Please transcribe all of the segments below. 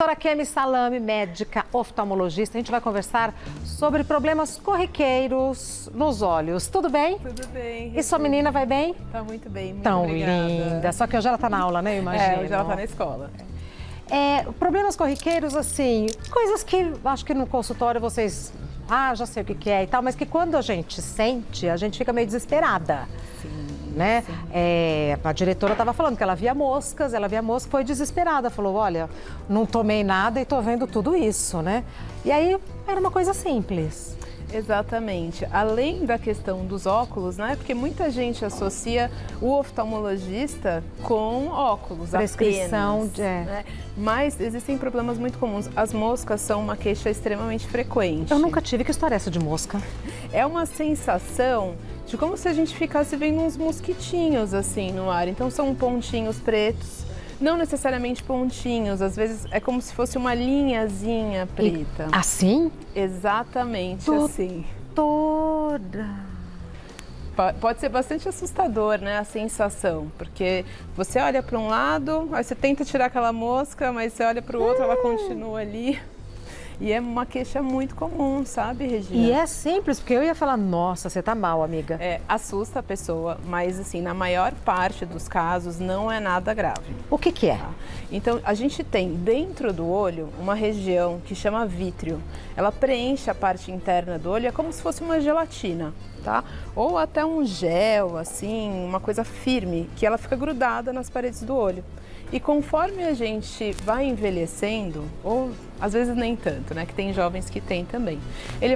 Doutora Kemi Salame, médica oftalmologista, a gente vai conversar sobre problemas corriqueiros nos olhos. Tudo bem? Tudo bem. E sua menina vai bem? Tá muito bem, muito Tão obrigada. linda. Só que hoje ela tá na aula, né? Eu imagino. Hoje ela tá na escola. Problemas corriqueiros, assim, coisas que acho que no consultório vocês... já sei o que é e tal, mas que quando a gente sente, a gente fica meio desesperada. Sim. Né? Sim. A diretora estava falando que ela via moscas, foi desesperada, falou, olha, não tomei nada e tô vendo tudo isso, né? E aí era uma coisa simples. Exatamente. Além da questão dos óculos, né? Porque muita gente associa o oftalmologista com óculos, prescrição apenas, né? Mas existem problemas muito comuns. As moscas são uma queixa extremamente frequente. Eu nunca tive. Que história é essa de mosca? É uma sensação de como se a gente ficasse vendo uns mosquitinhos assim no ar. Então são pontinhos pretos. Não necessariamente pontinhos, às vezes é como se fosse uma linhazinha preta. Assim? Exatamente assim. Toda. Pode ser bastante assustador, né, a sensação, porque você olha para um lado, aí você tenta tirar aquela mosca, mas você olha para o outro, ela continua ali. E é uma queixa muito comum, sabe, Regina? E é simples, porque eu ia falar, nossa, você tá mal, amiga. Assusta a pessoa, mas assim, na maior parte dos casos não é nada grave. O que é? Tá? Então, a gente tem dentro do olho uma região que chama vítreo. Ela preenche a parte interna do olho, é como se fosse uma gelatina, tá? Ou até um gel, assim, uma coisa firme, que ela fica grudada nas paredes do olho. E conforme a gente vai envelhecendo, ou às vezes nem tanto, né? Que tem jovens que tem também.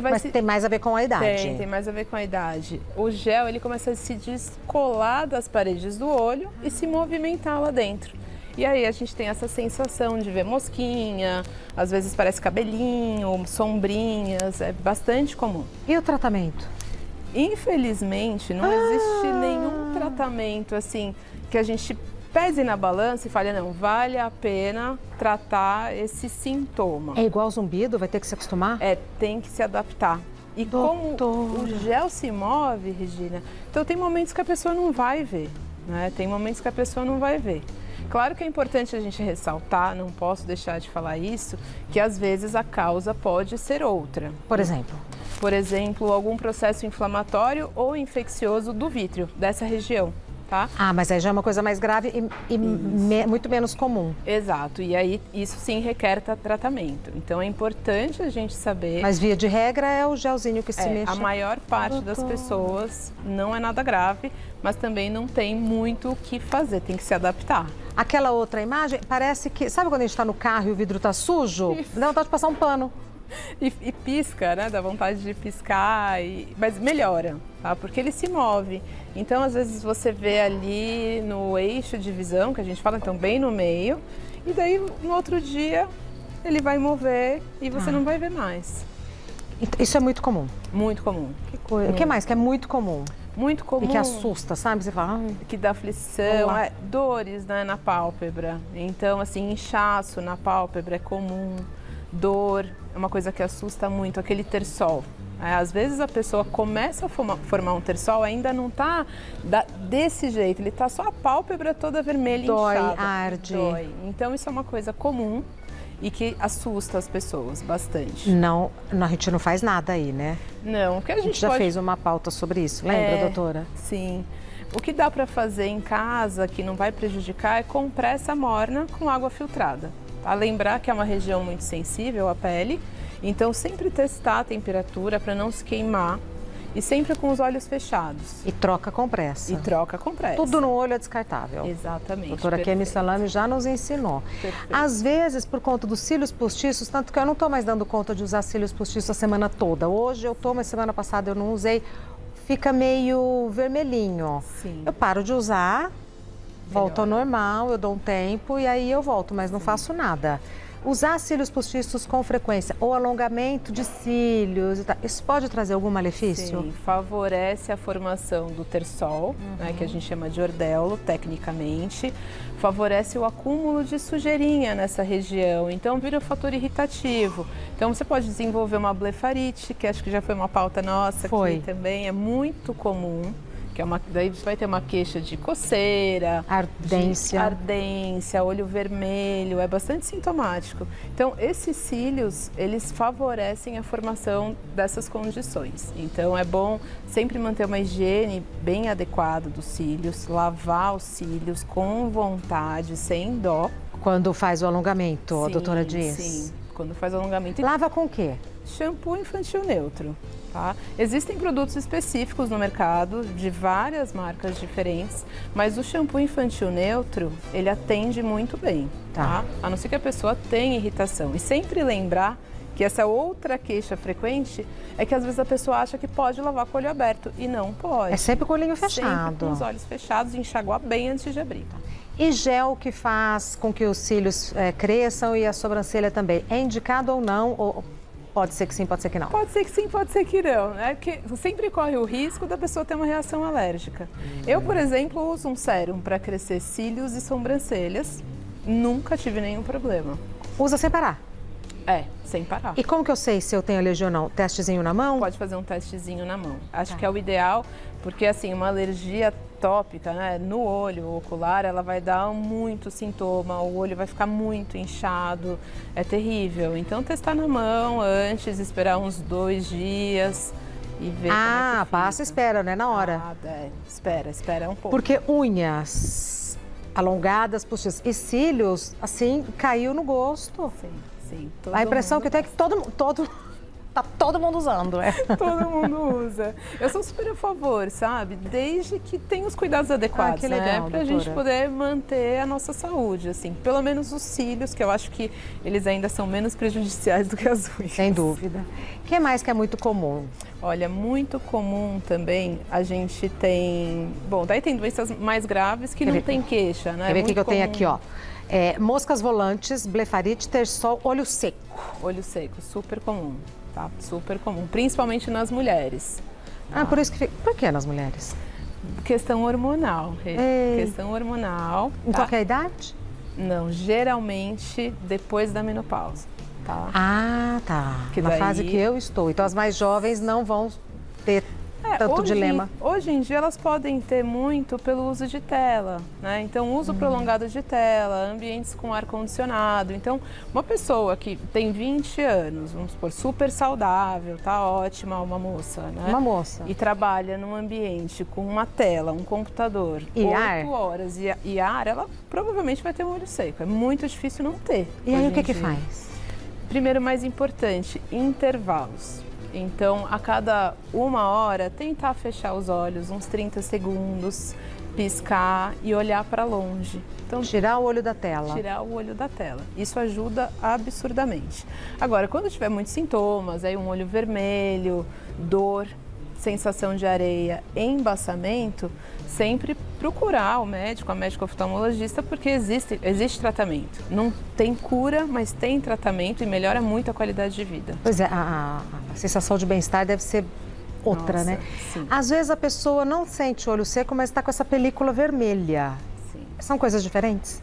Mas tem mais a ver com a idade. Tem mais a ver com a idade. O gel, ele começa a se descolar das paredes do olho e se movimentar lá dentro. E aí a gente tem essa sensação de ver mosquinha, às vezes parece cabelinho, sombrinhas, é bastante comum. E o tratamento? Infelizmente, não existe nenhum tratamento assim que a gente pese na balança e fale, não, vale a pena tratar esse sintoma. É igual zumbido? Vai ter que se acostumar? Tem que se adaptar. E como o gel se move, Regina, então tem momentos que a pessoa não vai ver, né? Tem momentos que a pessoa não vai ver. Claro que é importante a gente ressaltar, não posso deixar de falar isso, que às vezes a causa pode ser outra. Por exemplo? Por exemplo, algum processo inflamatório ou infeccioso do vítreo, dessa região. Tá? Mas aí já é uma coisa mais grave e muito menos comum. Exato, e aí isso sim requer tratamento. Então é importante a gente saber... Mas via de regra é o gelzinho que se mexe. A maior parte das pessoas não é nada grave, mas também não tem muito o que fazer, tem que se adaptar. Aquela outra imagem parece que... Sabe quando a gente está no carro e o vidro está sujo? Dá vontade de passar um pano. E pisca, né? Dá vontade de piscar, mas melhora, tá? Porque ele se move. Então, às vezes, você vê ali no eixo de visão, que a gente fala, então, bem no meio, e daí, no outro dia, ele vai mover e você não vai ver mais. Isso é muito comum? Muito comum. Que coisa. O que mais que é muito comum? Muito comum. E que assusta, sabe? Você fala... Que dá aflição, dores, né, na pálpebra. Então, assim, inchaço na pálpebra é comum. Dor, é uma coisa que assusta muito, aquele terçol. Às vezes a pessoa começa a formar um terçol, ainda não está desse jeito, ele está só a pálpebra toda vermelha, dói, inchada. arde. Dói. Então isso é uma coisa comum e que assusta as pessoas bastante. Não, a gente não faz nada aí, né? Não, o que a gente já fez uma pauta sobre isso, lembra, doutora? Sim. O que dá para fazer em casa, que não vai prejudicar, é compressa morna com água filtrada. A lembrar que é uma região muito sensível à pele, então sempre testar a temperatura para não se queimar e sempre com os olhos fechados. E troca compressa. Tudo no olho é descartável. Exatamente. Doutora Kemi Salame já nos ensinou. Perfeito. Às vezes, por conta dos cílios postiços, tanto que eu não estou mais dando conta de usar cílios postiços a semana toda. Hoje eu estou, mas semana passada eu não usei. Fica meio vermelhinho. Sim. Eu paro de usar... Volto ao normal, eu dou um tempo e aí eu volto, mas não faço nada. Usar cílios postiços com frequência ou alongamento de cílios, isso pode trazer algum malefício? Sim, favorece a formação do terçol, né, que a gente chama de ordelo, tecnicamente. Favorece o acúmulo de sujeirinha nessa região, então vira um fator irritativo. Então você pode desenvolver uma blefarite, que acho que já foi uma pauta nossa aqui também, é muito comum. que daí você vai ter uma queixa de coceira, ardência, olho vermelho, é bastante sintomático. Então, esses cílios, eles favorecem a formação dessas condições. Então, é bom sempre manter uma higiene bem adequada dos cílios, lavar os cílios com vontade, sem dó. Quando faz o alongamento, Sim, a doutora diz? Sim, quando faz o alongamento. Lava com o quê? Shampoo infantil neutro. Tá? Existem produtos específicos no mercado, de várias marcas diferentes, mas o shampoo infantil neutro, ele atende muito bem, tá? A não ser que a pessoa tenha irritação. E sempre lembrar que essa outra queixa frequente é que às vezes a pessoa acha que pode lavar com o olho aberto e não pode. É sempre com o olhinho fechado. Sempre com os olhos fechados e enxaguar bem antes de abrir. E gel que faz com que os cílios cresçam e a sobrancelha também, é indicado ou não? Ou pode ser que sim, pode ser que não? Pode ser que sim, pode ser que não, né? Porque sempre corre o risco da pessoa ter uma reação alérgica. Eu, por exemplo, uso um sérum para crescer cílios e sobrancelhas. Nunca tive nenhum problema. Usa sem parar? É, sem parar. E como que eu sei se eu tenho alergia ou não? Testezinho na mão? Pode fazer um testezinho na mão. Acho que é o ideal, porque assim, uma alergia tópica, né, no olho ocular, ela vai dar muito sintoma, o olho vai ficar muito inchado, é terrível. Então, testar na mão antes, esperar uns 2 dias e ver como é que fica. Passa e espera, né, na hora. Espera um pouco. Porque unhas alongadas, postiças e cílios, assim, caiu no gosto. Sim. A impressão que eu tenho é que tá todo mundo usando, né? Todo mundo usa. Eu sou super a favor, sabe? Desde que tenha os cuidados adequados, que legal, né? Pra gente poder manter a nossa saúde, assim. Pelo menos os cílios, que eu acho que eles ainda são menos prejudiciais do que as unhas. Sem dúvida. O que mais que é muito comum? Olha, muito comum também, a gente tem... Bom, daí tem doenças mais graves que não tem queixa, né? Quer ver o que eu tenho aqui, ó? Moscas volantes, blefarite, terçol, olho seco. Olho seco, super comum. Tá? Super comum, principalmente nas mulheres. Por isso que fica... Por que nas mulheres? Questão hormonal, questão hormonal. Em qualquer idade? Não, geralmente depois da menopausa, tá? Tá. Na fase que eu estou. Então as mais jovens não vão ter tanto dilema. Hoje em dia elas podem ter muito pelo uso de tela, né? Então, uso prolongado de tela, ambientes com ar-condicionado. Então, uma pessoa que tem 20 anos, vamos supor, super saudável, tá ótima, uma moça, né? Uma moça. E trabalha num ambiente com uma tela, um computador, e 8 horas e ar, ela provavelmente vai ter um olho seco. É muito difícil não ter. E aí, o que faz? Primeiro, mais importante, intervalos. Então, a cada 1 hora, tentar fechar os olhos, uns 30 segundos, piscar e olhar para longe. Então, tirar o olho da tela. Tirar o olho da tela. Isso ajuda absurdamente. Agora, quando tiver muitos sintomas, aí um olho vermelho, dor, sensação de areia, embaçamento, sempre procurar o médico, a médica oftalmologista, porque existe tratamento. Não tem cura, mas tem tratamento e melhora muito a qualidade de vida. Pois é, a sensação de bem-estar deve ser outra, né? Sim. Às vezes a pessoa não sente olho seco, mas está com essa película vermelha. Sim. São coisas diferentes?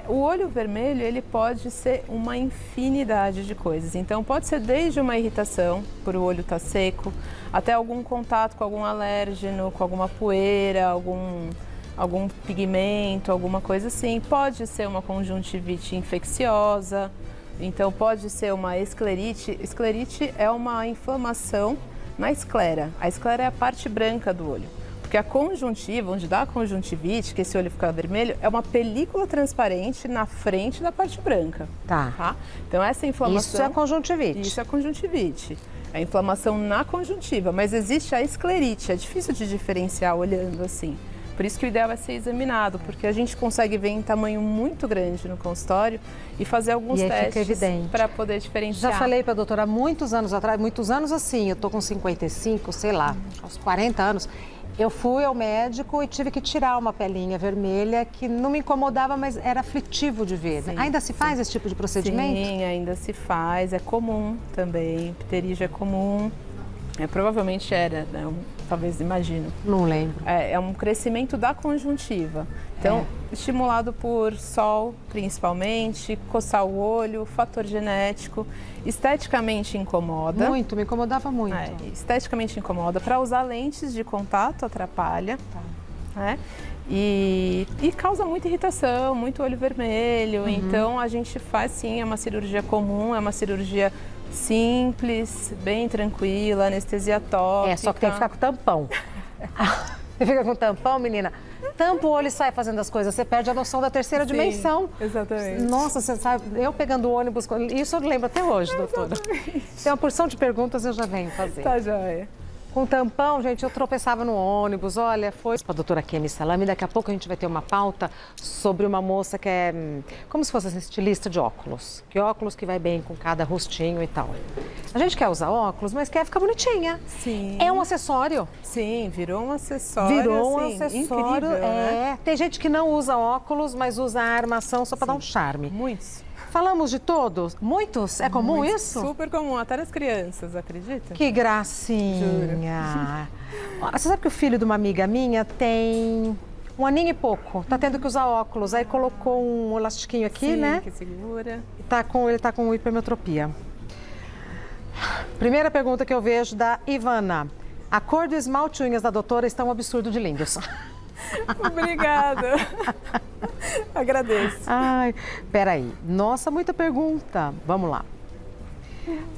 O olho vermelho, ele pode ser uma infinidade de coisas. Então, pode ser desde uma irritação, por o olho estar seco, até algum contato com algum alérgeno, com alguma poeira, algum pigmento, alguma coisa assim. Pode ser uma conjuntivite infecciosa, então pode ser uma esclerite. Esclerite é uma inflamação na esclera. A esclera é a parte branca do olho. Porque a conjuntiva, onde dá a conjuntivite, que esse olho fica vermelho, é uma película transparente na frente da parte branca. Tá. Então, essa inflamação... Isso é conjuntivite. Isso é conjuntivite. É inflamação na conjuntiva, mas existe a esclerite. É difícil de diferenciar olhando assim. Por isso que o ideal é ser examinado, porque a gente consegue ver em tamanho muito grande no consultório e fazer alguns testes para poder diferenciar. Já falei para a doutora há muitos anos atrás, muitos anos assim, eu tô com 55, sei lá, aos 40 anos... Eu fui ao médico e tive que tirar uma pelinha vermelha que não me incomodava, mas era aflitivo de ver. Sim, ainda se faz esse tipo de procedimento? Sim, ainda se faz. É comum também. Pterígio é comum. Provavelmente era, né? Talvez, imagino. Não lembro. É um crescimento da conjuntiva. Então, estimulado por sol, principalmente, coçar o olho, fator genético, esteticamente incomoda. Muito, me incomodava muito. Esteticamente incomoda. Para usar lentes de contato atrapalha. Né? E causa muita irritação, muito olho vermelho. Então a gente faz sim, é uma cirurgia comum, é uma cirurgia simples, bem tranquila, anestesia tópica. Só que tem que ficar com tampão. Você fica com tampão, menina, tampa o olho e sai fazendo as coisas. Você perde a noção da terceira dimensão. Exatamente. Nossa, você sabe, eu pegando o ônibus, isso eu lembro até hoje, doutora. Tem uma porção de perguntas, eu já venho fazer. Tá joia. Com tampão, gente, eu tropeçava no ônibus, olha, foi para a doutora Kemi Salami, daqui a pouco a gente vai ter uma pauta sobre uma moça que é como se fosse estilista de óculos, que óculos que vai bem com cada rostinho e tal. A gente quer usar óculos, mas quer ficar bonitinha. Sim. É um acessório. Sim, virou um acessório. Virou um assim, acessório, incrível, né? Tem gente que não usa óculos, mas usa a armação só para dar um charme. Muitos. Falamos de todos? Muitos? É comum isso? Super comum, até nas crianças, acredita? Que gracinha! Você sabe que o filho de uma amiga minha tem 1 aninho e pouco, tá tendo que usar óculos, aí colocou um elastiquinho aqui, né? Que segura. Ele tá com hipermetropia. Primeira pergunta que eu vejo da Ivana. A cor do esmalte unhas da doutora está um absurdo de lindos. Obrigada. Agradeço. Ai, peraí. Nossa, muita pergunta. Vamos lá.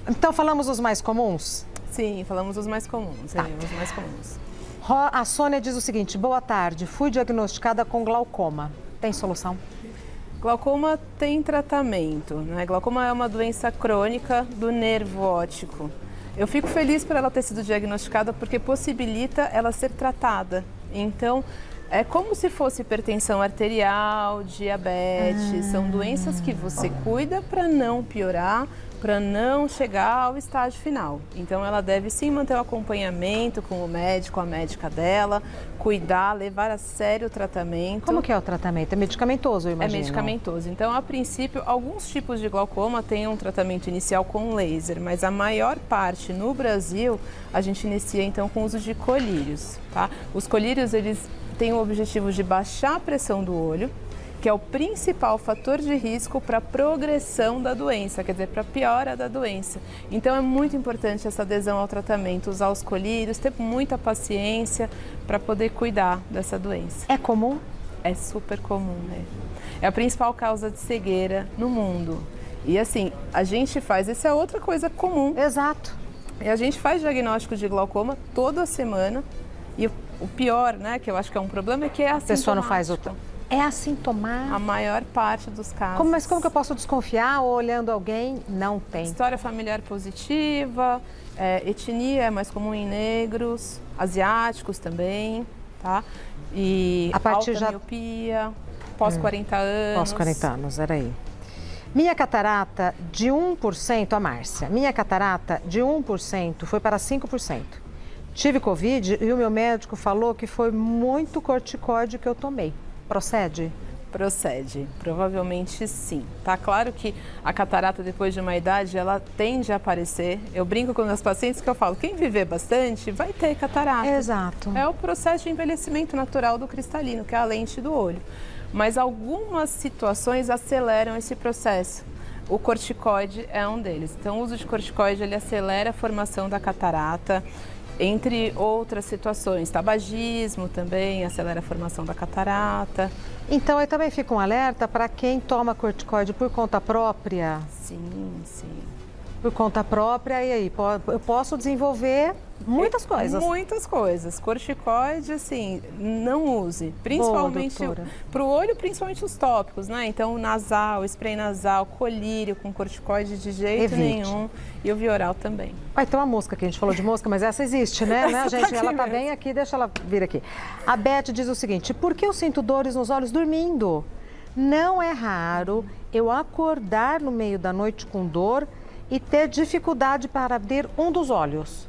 Então, falamos os mais comuns? Sim, falamos os mais comuns. Tá. Os mais comuns. A Sônia diz o seguinte: boa tarde, fui diagnosticada com glaucoma. Tem solução? Glaucoma tem tratamento, né? Glaucoma é uma doença crônica do nervo óptico. Eu fico feliz por ela ter sido diagnosticada porque possibilita ela ser tratada. Então, é como se fosse hipertensão arterial, diabetes, são doenças que você cuida para não piorar, para não chegar ao estágio final. Então, ela deve sim manter o acompanhamento com o médico, a médica dela, cuidar, levar a sério o tratamento. Como que é o tratamento? É medicamentoso, eu imagino? É medicamentoso. Então, a princípio, alguns tipos de glaucoma têm um tratamento inicial com laser, mas a maior parte no Brasil, a gente inicia então com o uso de colírios, tá? Os colírios, eles têm o objetivo de baixar a pressão do olho, que é o principal fator de risco para a progressão da doença, quer dizer, para a piora da doença. Então é muito importante essa adesão ao tratamento, usar os colírios, ter muita paciência para poder cuidar dessa doença. É comum? É super comum, né? É a principal causa de cegueira no mundo. E assim, a gente faz, essa é outra coisa comum. Exato. E a gente faz diagnóstico de glaucoma toda semana. E o pior, né, que eu acho que é um problema, é que é assintomático. A pessoa não faz outra. É assintomático? A maior parte dos casos. Mas como que eu posso desconfiar ou olhando alguém? Não tem. História familiar positiva, etnia é mais comum em negros, asiáticos também, tá? E a partir alta miopia, pós 40 anos. Pós 40 anos, era aí. Minha catarata de 1%, a Márcia, minha catarata de 1% foi para 5%. Tive Covid e o meu médico falou que foi muito corticoide que eu tomei. Procede? Procede, provavelmente sim. Tá claro que a catarata depois de uma idade, ela tende a aparecer. Eu brinco com os pacientes que eu falo, quem viver bastante vai ter catarata. Exato. É o processo de envelhecimento natural do cristalino, que é a lente do olho. Mas algumas situações aceleram esse processo. O corticoide é um deles. Então, o uso de corticoide, ele acelera a formação da catarata. Entre outras situações, tabagismo também acelera a formação da catarata. Então, aí também fica um alerta para quem toma corticoide por conta própria? Sim, sim. Por conta própria, e aí? Eu posso desenvolver muitas coisas. Muitas coisas. Corticoide, assim, não use. Principalmente para o olho, principalmente os tópicos, né? Então, nasal, spray nasal, colírio com corticoide de jeito nenhum. E o Vioral também. Vai ter uma mosca aqui, a gente falou de mosca, mas essa existe, né, gente? Ela tá bem aqui, deixa ela vir aqui. A Beth diz o seguinte: por que eu sinto dores nos olhos dormindo? Não é raro eu acordar no meio da noite com dor e ter dificuldade para abrir um dos olhos.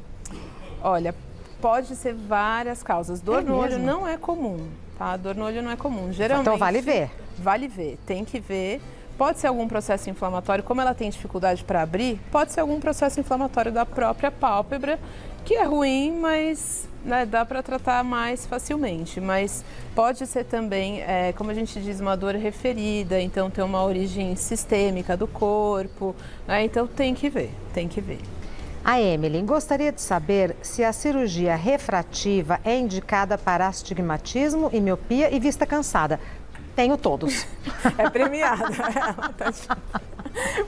Olha, pode ser várias causas. Dor no olho não é comum, tá? Dor no olho não é comum. Geralmente. Então vale ver. Vale ver, tem que ver, Pode ser algum processo inflamatório, como ela tem dificuldade para abrir, pode ser algum processo inflamatório da própria pálpebra, que é ruim, mas né, dá para tratar mais facilmente. Mas pode ser também, como a gente diz, uma dor referida, então tem uma origem sistêmica do corpo, né, então tem que ver, tem que ver. A Emily gostaria de saber se a cirurgia refrativa é indicada para astigmatismo e miopia e vista cansada. Tenho todos. É premiada.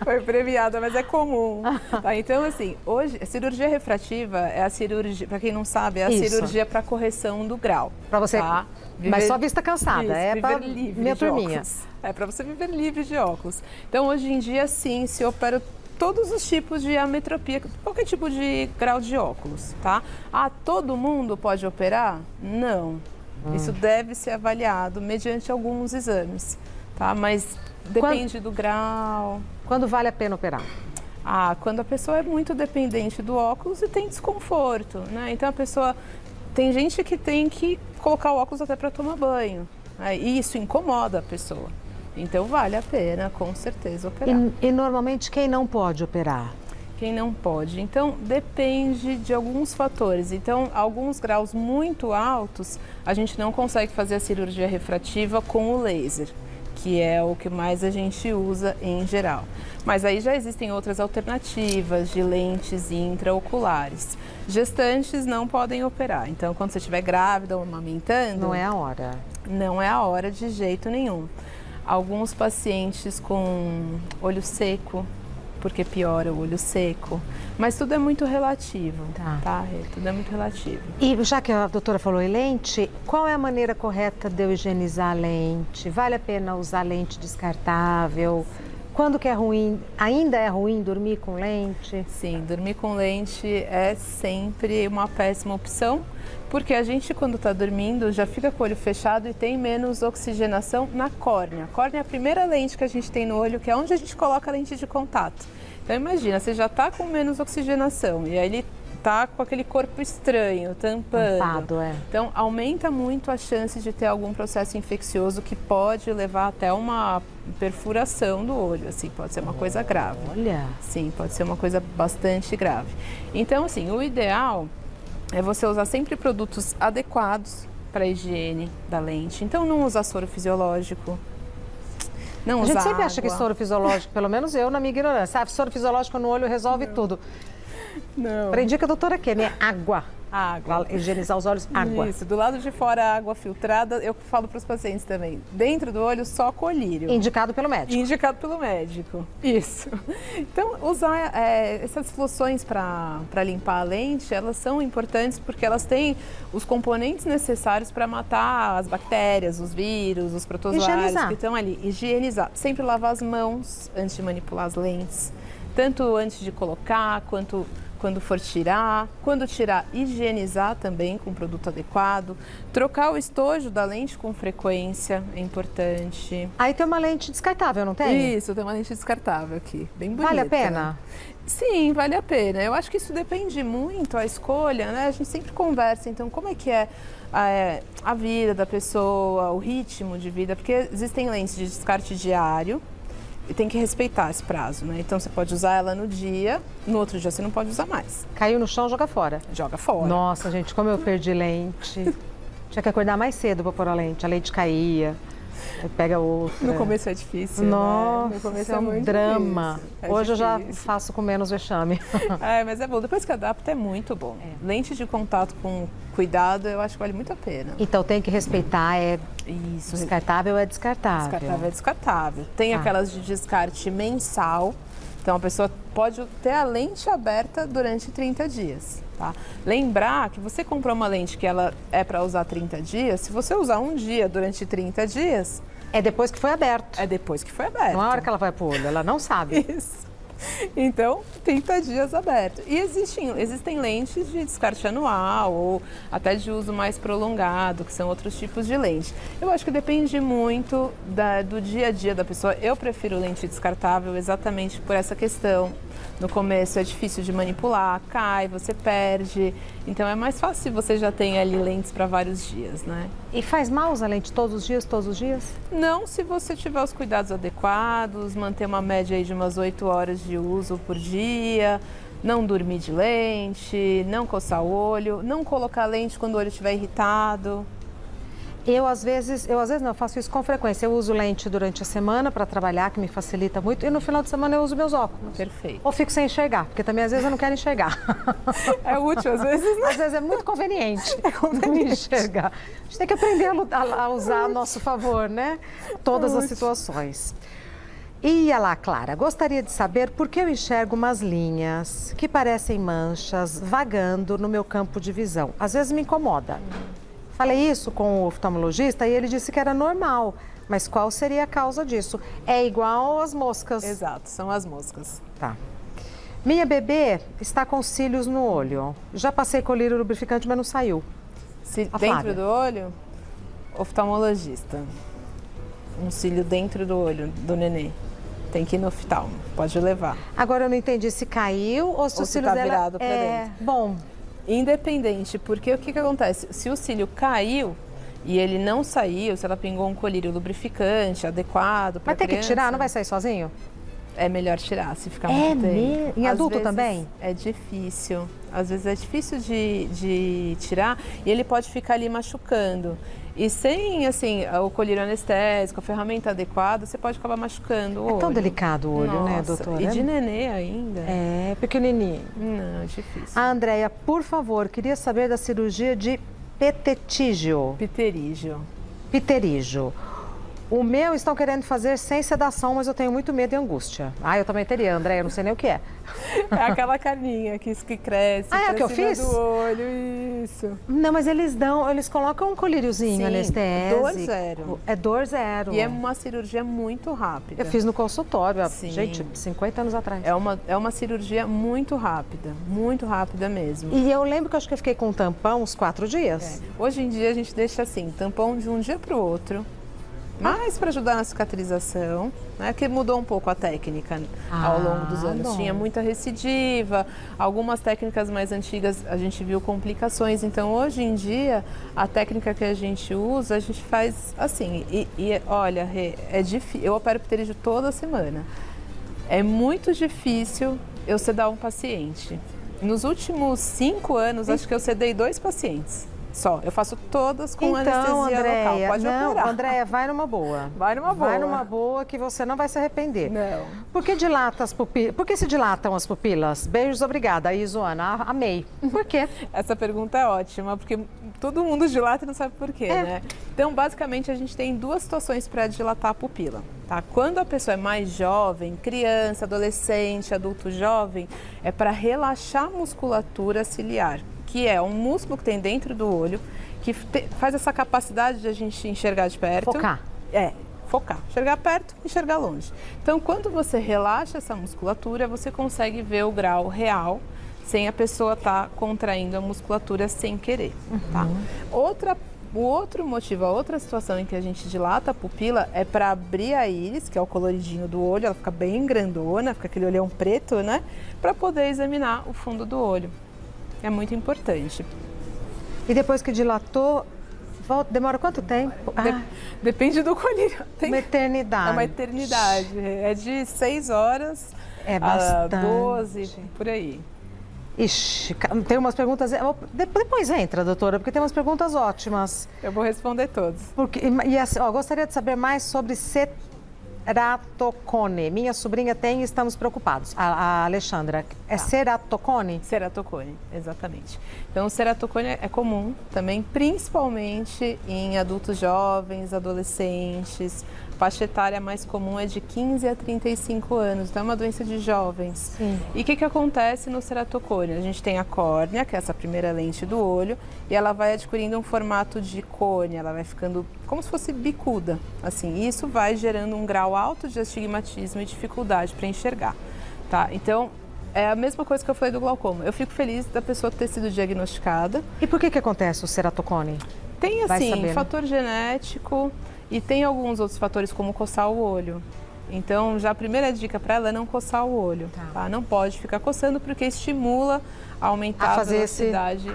Foi premiada, mas é comum. Tá, então, assim, hoje, a cirurgia refrativa é a cirurgia, para quem não sabe, é a cirurgia para correção do grau. Para você, tá? mas só vista cansada, isso, é para minha turminha. Óculos. É para você viver livre de óculos. Então, hoje em dia, sim, se opera todos os tipos de ametropia, qualquer tipo de grau de óculos, tá? Ah, todo mundo pode operar? Não. Isso deve ser avaliado mediante alguns exames, tá? Mas depende do grau. Quando vale a pena operar? Ah, quando a pessoa é muito dependente do óculos e tem desconforto, né? Então a pessoa... Tem gente que tem que colocar o óculos até para tomar banho, né? E isso incomoda a pessoa. Então vale a pena, com certeza, operar. E normalmente quem não pode operar? Quem não pode. Então, depende de alguns fatores. Então, alguns graus muito altos, a gente não consegue fazer a cirurgia refrativa com o laser, que é o que mais a gente usa em geral. Mas aí já existem outras alternativas de lentes intraoculares. Gestantes não podem operar. Então, quando você estiver grávida ou amamentando... Não é a hora. Não é a hora de jeito nenhum. Alguns pacientes com olho seco, porque piora o olho seco. Mas tudo é muito relativo, tá? Tudo é muito relativo. E já que a doutora falou em lente, qual é a maneira correta de eu higienizar a lente? Vale a pena usar lente descartável? Quando que é ruim, ainda é ruim dormir com lente? Sim, dormir com lente é sempre uma péssima opção, porque a gente, quando está dormindo, já fica com o olho fechado e tem menos oxigenação na córnea. A córnea é a primeira lente que a gente tem no olho, que é onde a gente coloca a lente de contato. Então imagina, você já está com menos oxigenação e aí ele está com aquele corpo estranho, tampando. Tampado, Então aumenta muito a chance de ter algum processo infeccioso que pode levar até uma perfuração do olho, assim, pode ser uma coisa grave. Olha! Sim, pode ser uma coisa bastante grave. Então, assim, o ideal é você usar sempre produtos adequados para a higiene da lente. Então, não usar soro fisiológico. Não a usar gente sempre água. acha que soro fisiológico, pelo menos eu na minha ignorância, sabe? Soro fisiológico no olho resolve tudo. Não. Aprendi com a doutora Kênia, água. Água. Pra higienizar os olhos, água. Isso, do lado de fora água filtrada, eu falo para os pacientes também. Dentro do olho, só colírio. Indicado pelo médico. Indicado pelo médico, isso. Então, usar essas loções para limpar a lente, elas são importantes porque elas têm os componentes necessários para matar as bactérias, os vírus, os protozoários que estão ali. Higienizar. Sempre lavar as mãos antes de manipular as lentes. Tanto antes de colocar, quanto quando for tirar. Quando tirar, higienizar também com produto adequado. Trocar o estojo da lente com frequência é importante. Aí tem uma lente descartável, não tem? Isso, tem uma lente descartável aqui, bem bonita. Vale a pena? Sim, vale a pena. Eu acho que isso depende muito, a escolha, né? A gente sempre conversa, então, como é que é a vida da pessoa, o ritmo de vida, porque existem lentes de descarte diário, e tem que respeitar esse prazo, né? Então você pode usar ela no dia, no outro dia você não pode usar mais. Caiu no chão, joga fora. Joga fora. Nossa, gente, como eu perdi lente. Tinha que acordar mais cedo para pôr a lente caía. Aí pega outra. No começo é difícil, Nossa, né? No começo é um muito drama. difícil. Hoje eu já faço com menos vexame. Mas é bom. Depois que adapta é muito bom. Lente de contato com cuidado, eu acho que vale muito a pena. Então tem que respeitar, Isso. Descartável é descartável. Descartável é descartável. Tem aquelas de descarte mensal. Então a pessoa pode ter a lente aberta durante 30 dias. Tá? Lembrar que você comprou uma lente que ela é para usar 30 dias, se você usar um dia durante 30 dias... É depois que foi aberto. É depois que foi aberto. Não é a hora que ela vai pro olho, ela não sabe. Isso. Então, 30 dias aberto. E existem lentes de descarte anual ou até de uso mais prolongado, que são outros tipos de lente. Eu acho que depende muito do dia a dia da pessoa. Eu prefiro lente descartável exatamente por essa questão. No começo é difícil de manipular, cai, você perde. Então é mais fácil se você já tem ali lentes para vários dias, né? E faz mal usar lente todos os dias, todos os dias? Não, se você tiver os cuidados adequados, manter uma média aí de umas 8 horas de uso por dia, não dormir de lente, não coçar o olho, não colocar lente quando o olho estiver irritado. Eu às vezes não, eu faço isso com frequência. Eu uso lente durante a semana para trabalhar, que me facilita muito, e no final de semana eu uso meus óculos. Perfeito. Ou fico sem enxergar, porque também às vezes eu não quero enxergar. É útil às vezes, né? Às vezes é muito conveniente não enxergar. A gente tem que aprender a usar a nosso favor, né? Todas as situações. E lá, Clara, gostaria de saber por que eu enxergo umas linhas que parecem manchas vagando no meu campo de visão. Às vezes me incomoda. Falei isso com o oftalmologista e ele disse que era normal. Mas qual seria a causa disso? É igual às moscas. Exato, são as moscas. Tá. Minha bebê está com cílios no olho. Já passei colírio lubrificante, mas não saiu. Dentro do olho, oftalmologista. Um cílio dentro do olho do nenê. Tem que ir no oftalmo, pode levar. Agora eu não entendi se caiu ou se o cílio tá dela virado pra dentro. Bom. Independente, porque o que acontece? Se o cílio caiu e ele não saiu, se ela pingou um colírio lubrificante adequado para Mas tem que tirar, não vai sair sozinho? É melhor tirar, se ficar muito tempo. Mesmo? Em adulto também? É difícil. Às vezes é difícil de tirar e ele pode ficar ali machucando. E sem, assim, o colírio anestésico, a ferramenta adequada, você pode acabar machucando o olho. É tão delicado o olho, Nossa, né, doutora? E de nenê ainda. É, pequenininho. Não, é difícil. A Andréia, por favor, queria saber da cirurgia de petetígio. Pterígio. O meu estão querendo fazer sem sedação, mas eu tenho muito medo e angústia. Ah, eu também teria, Andréia, eu não sei nem o que é. É aquela carninha que cresce. Ah, é o que eu fiz? Do olho, isso. Não, mas eles colocam um colíriozinho anestésico. Dor zero. É dor zero. E é uma cirurgia muito rápida. Eu fiz no consultório, Sim. Gente, 50 anos atrás. É uma cirurgia muito rápida mesmo. E eu lembro que eu acho que eu fiquei com um tampão uns 4 dias. Hoje em dia a gente deixa assim, tampão de um dia para o outro. Mais para ajudar na cicatrização, né? Que mudou um pouco a técnica ao longo dos anos. Bom. Tinha muita recidiva, algumas técnicas mais antigas a gente viu complicações. Então, hoje em dia, a técnica que a gente usa, a gente faz assim. Olha, Rê, é difícil. Eu opero pterígio toda semana. É muito difícil eu sedar um paciente. Nos últimos 5 anos, acho que eu sedei 2 pacientes. Só, eu faço todas com anestesia Andréia, local. Pode operar. Andréia, vai numa boa. Vai numa boa. Vai numa boa que você não vai se arrepender. Não. Por que dilata as pupilas? Por que se dilatam as pupilas? Beijos, obrigada. Aí, Joana, amei. Por quê? Essa pergunta é ótima, porque todo mundo dilata e não sabe por quê, né? Então, basicamente, a gente tem 2 situações para dilatar a pupila. Tá? Quando a pessoa é mais jovem, criança, adolescente, adulto jovem, é para relaxar a musculatura ciliar, que é um músculo que tem dentro do olho, que faz essa capacidade de a gente enxergar de perto. Focar. Focar. Enxergar perto, enxergar longe. Então, quando você relaxa essa musculatura, você consegue ver o grau real, sem a pessoa estar contraindo a musculatura sem querer. Tá? O outro motivo, a outra situação em que a gente dilata a pupila é para abrir a íris, que é o coloridinho do olho, ela fica bem grandona, fica aquele olhão preto, né? Para poder examinar o fundo do olho. É muito importante. E depois que dilatou, demora quanto tempo? Depende do colírio. Uma eternidade. É uma eternidade. É de 6 horas a 12, por aí. Ixi, tem umas perguntas... Depois entra, doutora, porque tem umas perguntas ótimas. Eu vou responder todas. Gostaria de saber mais sobre ceratocone. Minha sobrinha tem e estamos preocupados. A Alexandra, é ceratocone? Ceratocone, exatamente. Então, o ceratocone é comum também, principalmente em adultos jovens, adolescentes. A faixa etária mais comum é de 15 a 35 anos, então é uma doença de jovens. Sim. E o que acontece no ceratocone? A gente tem a córnea, que é essa primeira lente do olho, e ela vai adquirindo um formato de cone, ela vai ficando como se fosse bicuda, assim, e isso vai gerando um grau alto de astigmatismo e dificuldade para enxergar, tá? Então, é a mesma coisa que eu falei do glaucoma. Eu fico feliz da pessoa ter sido diagnosticada. E por que acontece o ceratocone? Tem, assim, fator genético e tem alguns outros fatores, como coçar o olho. Então, já a primeira dica para ela é não coçar o olho, tá? Não pode ficar coçando porque estimula a aumentar a velocidade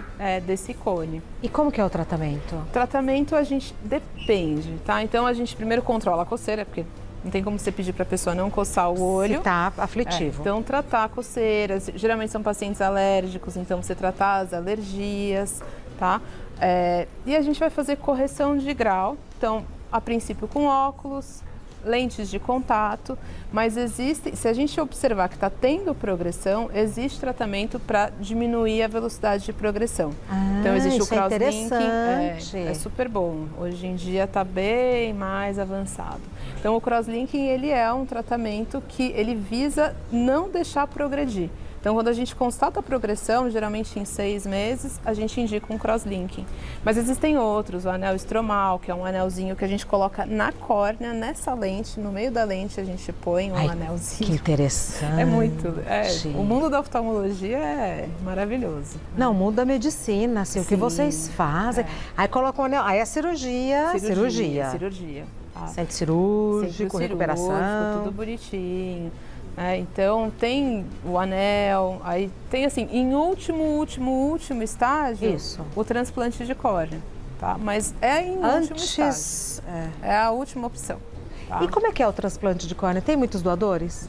desse cone. E como que é o tratamento? O tratamento a gente depende, tá? Então, a gente primeiro controla a coceira, porque não tem como você pedir para a pessoa não coçar o olho. Se tá aflitivo. Então, tratar coceiras. Geralmente são pacientes alérgicos, então você tratar as alergias, tá? E a gente vai fazer correção de grau. Então, a princípio com óculos, lentes de contato, mas existe, se a gente observar que está tendo progressão, existe tratamento para diminuir a velocidade de progressão. Então existe o crosslinking, é super bom. Hoje em dia está bem mais avançado. Então o crosslinking ele é um tratamento que ele visa não deixar progredir. Então, quando a gente constata a progressão, geralmente em 6 meses, a gente indica um crosslinking. Mas existem outros, o anel estromal, que é um anelzinho que a gente coloca na córnea, nessa lente, no meio da lente a gente põe um anelzinho. Que interessante. É muito. O mundo da oftalmologia é maravilhoso. Não, o mundo da medicina, assim, o que vocês fazem. Aí colocam o anel, aí é cirurgia. Tá? Centro cirúrgico, recuperação. Tudo bonitinho. Então tem o anel, aí tem assim, em último estágio, o transplante de córnea, tá? Mas em último estágio, é a última opção. Tá? E como é que é o transplante de córnea? Tem muitos doadores?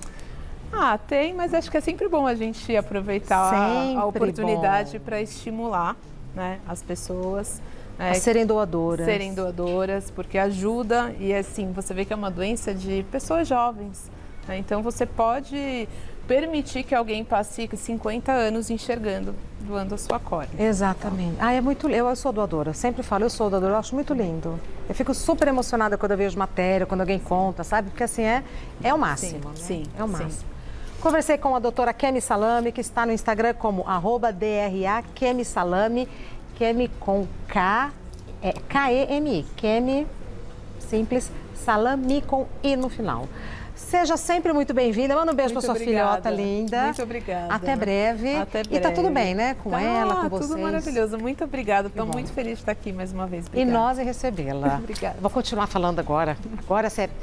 Tem, mas acho que é sempre bom a gente aproveitar a oportunidade para estimular, né, as pessoas a serem doadoras. Serem doadoras, porque ajuda e assim, você vê que é uma doença de pessoas jovens. Então, você pode permitir que alguém passe 50 anos enxergando, doando a sua córnea. Exatamente. É muito. Eu sou doadora, sempre falo, eu sou doadora, eu acho muito lindo. Eu fico super emocionada quando eu vejo matéria, quando alguém conta, sabe? Porque assim, é o máximo. Sim, é o máximo. Conversei com a doutora Kemi Salame, que está no Instagram como @DRA Kemi Salame, Kemi com K, Kemi, Kemi, simples, Salame com I no final. Seja sempre muito bem-vinda. Manda um beijo para sua filhota linda. Muito obrigada. Até breve. E tá tudo bem, né? Com ela, com vocês. Tudo maravilhoso. Muito obrigada. Estou muito feliz de estar aqui mais uma vez. Obrigada. E nós em recebê-la. Obrigada. Vou continuar falando agora. Agora, sério.